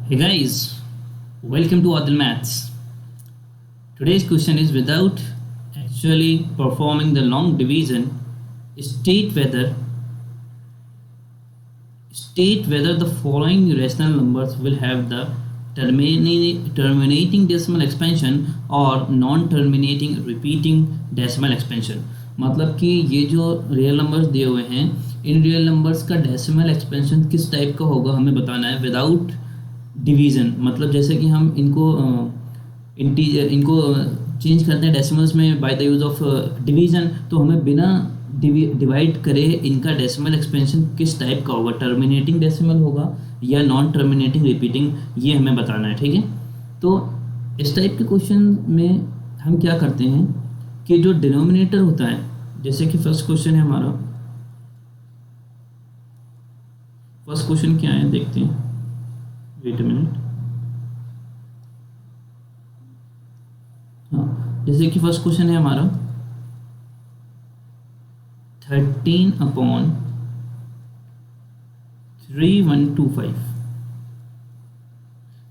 Hey guys, welcome to Adil Maths. Today's question is without actually performing the long division, state whether state whether the following rational numbers will have the terminating decimal expansion और non terminating repeating decimal expansion. मतलब कि ये जो real numbers दिए हुए हैं, in real numbers का decimal expansion किस टाइप का होगा हमें बताना है विदाउट डिवीज़न। मतलब जैसे कि हम इनको चेंज करते हैं डेसिमल्स में by the use of division, तो हमें बिना डिवाइड करे इनका डेसिमल एक्सपेंशन किस टाइप का होगा, टर्मिनेटिंग डेसिमल होगा या नॉन टर्मिनेटिंग रिपीटिंग, ये हमें बताना है। ठीक है, तो इस टाइप के क्वेश्चन में हम क्या करते हैं कि जो डिनोमिनेटर होता है, जैसे कि फर्स्ट क्वेश्चन है हमारा, फर्स्ट क्वेश्चन क्या है देखते हैं, वेट अ मिनट। हाँ, जैसे कि फर्स्ट क्वेश्चन है हमारा 13/3125।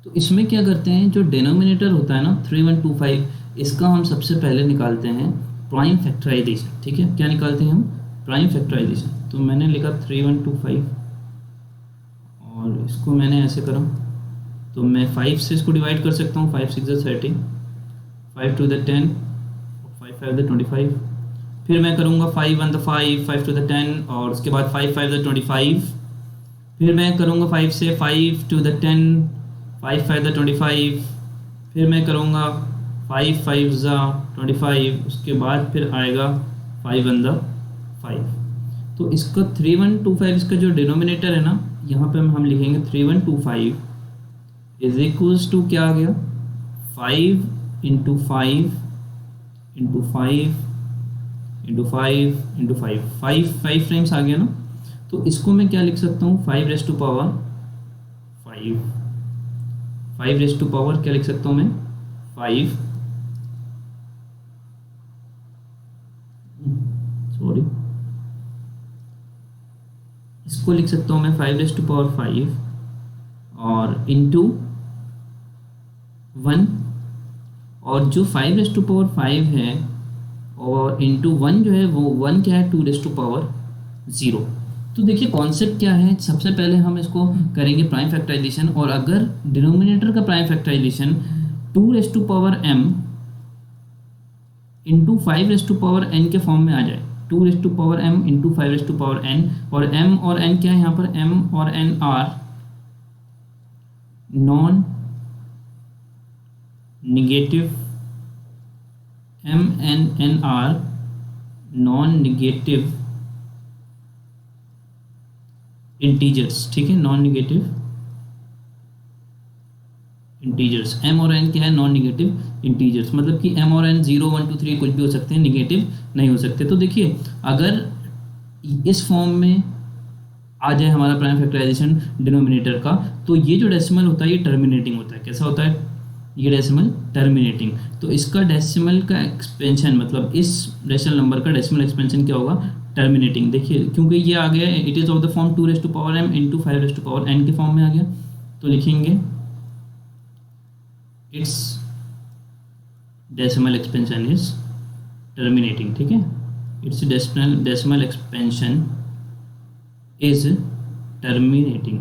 तो इसमें क्या करते हैं, जो डिनोमिनेटर होता है ना 3125, इसका हम सबसे पहले निकालते हैं प्राइम फैक्टराइजेशन। ठीक है, क्या निकालते हैं हम, प्राइम फैक्टराइजेशन। तो मैंने लिखा 3125 और इसको मैंने ऐसे करा, तो मैं 5 से इसको डिवाइड कर सकता हूँ। 5 6 30, 5 2 10, 5 5 25। फिर मैं करूँगा 5 1 5, 5 2 10 और उसके बाद 5 5 25। फिर मैं करूँगा 5 से 5 2 10, 5 5 25। फिर मैं करूँगा 5 5 25, उसके बाद फिर आएगा 5 1 5। तो इसका 3125 इसका जो डिनोमिनेटर है ना, यहाँ पे हम लिखेंगे 3125 इज इक्वल्स टू क्या आ गया, 5 into 5 into 5 into 5 into 5, 5 times आ गया ना। तो इसको मैं क्या लिख सकता हूँ, 5 raise to power 5, 5 raise to power क्या लिख सकता हूँ मैं, 5, सॉरी, इसको लिख सकता हूँ मैं 5 रेज़ टू पावर 5 और इंटू 1, और जो 5 रेज़ टू पावर 5 है और इंटू 1 जो है वो 1 क्या है, 2 रेज़ टू पावर 0। तो देखिए कॉन्सेप्ट क्या है, सबसे पहले हम इसको करेंगे प्राइम फैक्टराइजेशन, और अगर डिनोमिनेटर का prime factorization 2 raise to power m into 5 raise to power n के फॉर्म में आ जाए, 2 raise to power m into 5 raise to power n, और m और n क्या है यहाँ पर, m और n are non negative, m and n are non-negative integers। ठीक है, नॉन निगेटिव इंटीजर्स, m और n क्या है, नॉन निगेटिव इंटीजर्स। मतलब कि m और n 0 1 2 3 कुछ भी हो सकते हैं, निगेटिव नहीं हो सकते। तो देखिए अगर इस फॉर्म में आ जाए हमारा प्राइम फैक्टराइजेशन डिनोमिनेटर का, तो ये जो डेसिमल होता है ये टर्मिनेटिंग होता है। कैसा होता है ये डेसिमल, टर्मिनेटिंग। तो इसका डेसिमल का एक्सपेंशन, मतलब इस रेशनल नंबर का डेसिमल एक्सपेंशन क्या होगा, टर्मिनेटिंग। देखिए क्योंकि ये आ गया, it is of the form 2 raise to power m into 5 raise to power n के फॉर्म में आ गया, तो लिखेंगे its decimal expansion is terminating. ठीक है, its decimal expansion is terminating,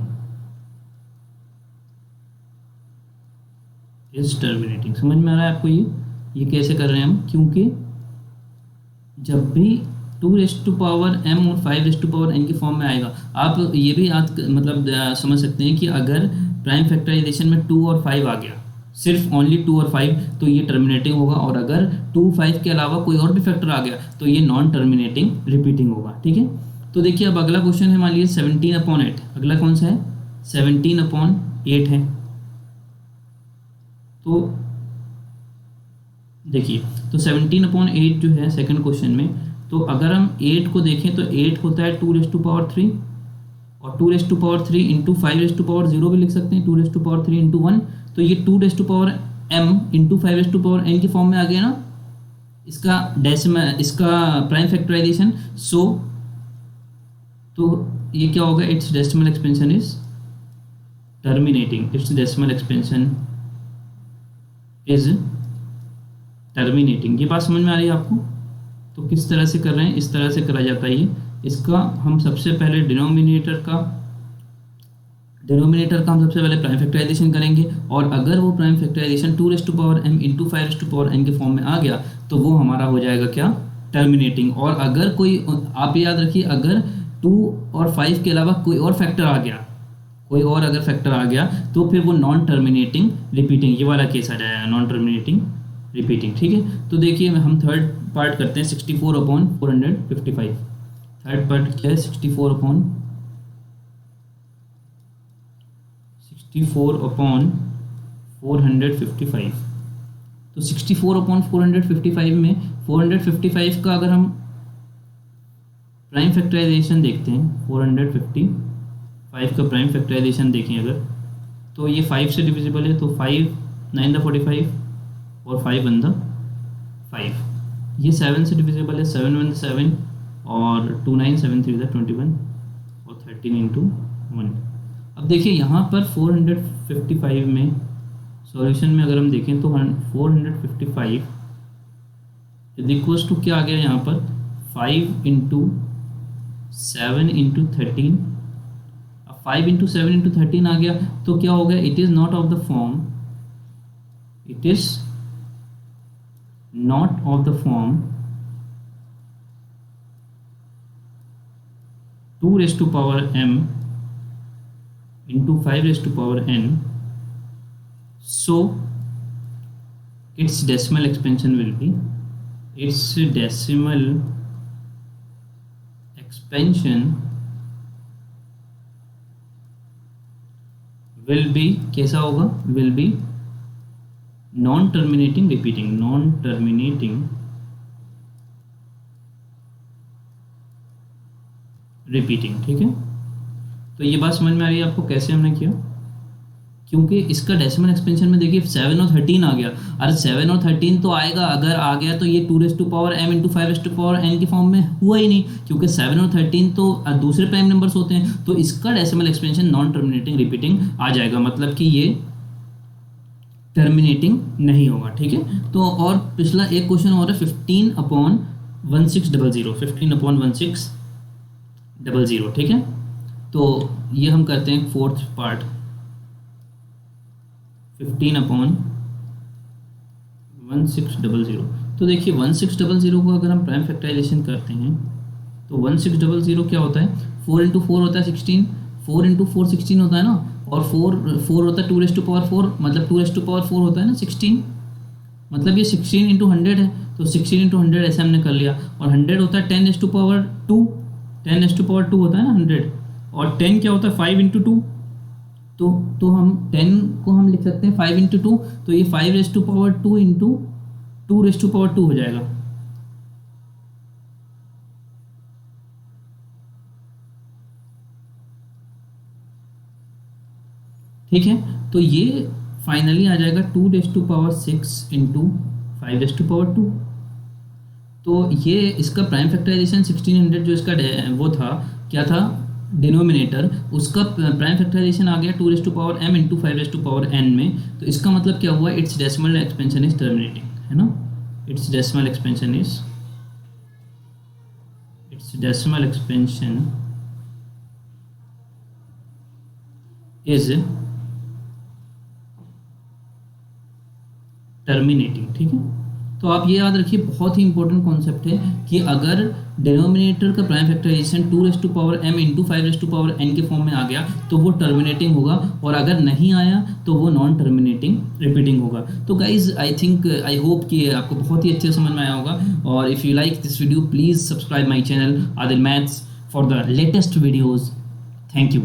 is terminating. समझ में आ रहा है आपको ये कैसे कर रहे हैं हम, क्योंकि जब भी 2 रेज़ टू पावर m और 5 रेज़ टू पावर n की फॉर्म में आएगा, आप ये भी समझ सकते हैं कि अगर प्राइम फैक्टराइजेशन में 2 और 5 आ गया, सिर्फ ओनली 2 और 5, तो ये टर्मिनेटिंग होगा, और अगर 2 5 के अलावा कोई और भी फैक्टर आ गया तो ये नॉन टर्मिनेटिंग रिपीटिंग होगा। ठीक है, तो देखिए अब अगला क्वेश्चन है, मान लीजिए 17/8। अगला कौन सा है, 17/8 है। तो देखिए, तो 17/8 जो है सेकंड क्वेश्चन में, तो अगर हम 8 को देखें तो 8 होता है 2 रेज़ टू पावर 3, और 2 raise to power 3 into 5 raise to power 0 भी लिख सकते हैं, 2 रेज़ टू पावर 3 इंटू 1। तो ये 2 raise to power m into 5 raise to power n की फॉर्म में आ गया ना इसका डेसिमल, इसका प्राइम फैक्टराइजेशन। तो ये क्या होगा, it's decimal expansion is terminating, it's decimal expansion is terminating. ये बात समझ में आ रही है आपको? तो किस तरह से कर रहे हैं, इस तरह से करा जाता है ये। इसका हम सबसे पहले डिनोमिनेटर का हम सबसे पहले प्राइम फैक्टराइजेशन करेंगे, और अगर वो prime factorisation 2m into 5n के फॉर्म में आ गया तो वो हमारा हो जाएगा क्या, टर्मिनेटिंग। और अगर कोई, आप याद रखिए, अगर 2 और 5 के अलावा कोई और फैक्टर आ गया, कोई और अगर फैक्टर आ गया तो फिर वो नॉन टर्मिनेटिंग रिपीटिंग, ये वाला केस आ जाएगा, नॉन टर्मिनेटिंग रिपीटिंग। ठीक है, तो देखिए हम थर्ड पार्ट करते हैं 64/455। थर्ड पार्ट क्या है, 64/455। तो 64/455 में 455 का अगर हम प्राइम फैक्टराइजेशन देखते हैं, 455 का प्राइम फैक्टराइजेशन देखें अगर, तो ये 5 से डिविजिबल है, तो 5 9 द 45 और 5 1 द 5। ये 7 से डिविजिबल है, 7 1 7 और 2 9 7 3 द 21 और 13 इंटू 1। अब देखिए यहाँ पर 455 में सॉल्यूशन में अगर हम देखें तो 455 इक्वल्स टू क्या आ गया यहाँ पर, 5 इंटू 7 इंटू 13। अब 5 इंटू 7 इंटू 13 आ गया तो क्या हो गया, it is not of the form, it is not of the form 2m into 5n, so its decimal expansion will be, its decimal expansion will be कैसा होगा, will be non terminating repeating, non terminating repeating. ठीक है, तो ये बात समझ में आ रही है आपको कैसे हमने किया, क्योंकि इसका डेसिमल एक्सपेंशन में देखिए 7 और 13 आ गया। अरे 7 और 13 तो आएगा, अगर आ गया तो ये 2m इंटू 5n के फॉर्म में हुआ ही नहीं, क्योंकि 7 और 13 तो दूसरे प्राइम नंबर्स होते हैं, तो इसका decimal expansion non terminating repeating आ जाएगा, मतलब कि ये टर्मिनेटिंग नहीं होगा। ठीक है, तो और पिछला एक क्वेश्चन और है 15/1600, 15/1600। ठीक है, तो ये हम करते हैं फोर्थ पार्ट, 15/1600। तो देखिए 1600 को अगर हम प्राइम फैक्टराइजेशन करते हैं तो 1600 क्या होता है, 4 इंटू 4 होता है 16, 4 इंटू 4 16 होता है ना, और 4 होता है 2^4, मतलब 2^4 होता है ना 16, मतलब ये 16 इंटू 100 है, तो 16 इंटू 100 ऐसे हमने कर लिया। और 100 होता है 10^2, 10^2 होता है ना 100, और 10 क्या होता है 5 इंटू 2, तो हम 10 को हम लिख सकते हैं 5 इंटू 2, तो ये 5^2 इंटू 2^2 हो जाएगा। ठीक है, तो ये फाइनली आ जाएगा 2^6 इंटू 5^2। तो ये इसका प्राइम फैक्टराइजेशन 1600 जो इसका वो था, क्या था डिनोमिनेटर, उसका प्राइम फैक्टराइजेशन आ गया 2m इंटू 5n में। तो इसका मतलब क्या हुआ, it's decimal expansion is terminating, है ना, it's decimal expansion is terminating. ठीक है, तो आप ये याद रखिए, बहुत ही इंपॉर्टेंट कॉन्सेप्ट है कि अगर डिनोमिनेटर का prime factorisation 2m into 5n के फॉर्म में आ गया तो वो टर्मिनेटिंग होगा, और अगर नहीं आया तो वो नॉन टर्मिनेटिंग रिपीटिंग होगा। तो गाइज आई होप कि आपको बहुत ही अच्छे समझ में आया होगा, और if you like this video please subscribe my channel Adil maths for the latest videos. Thank you.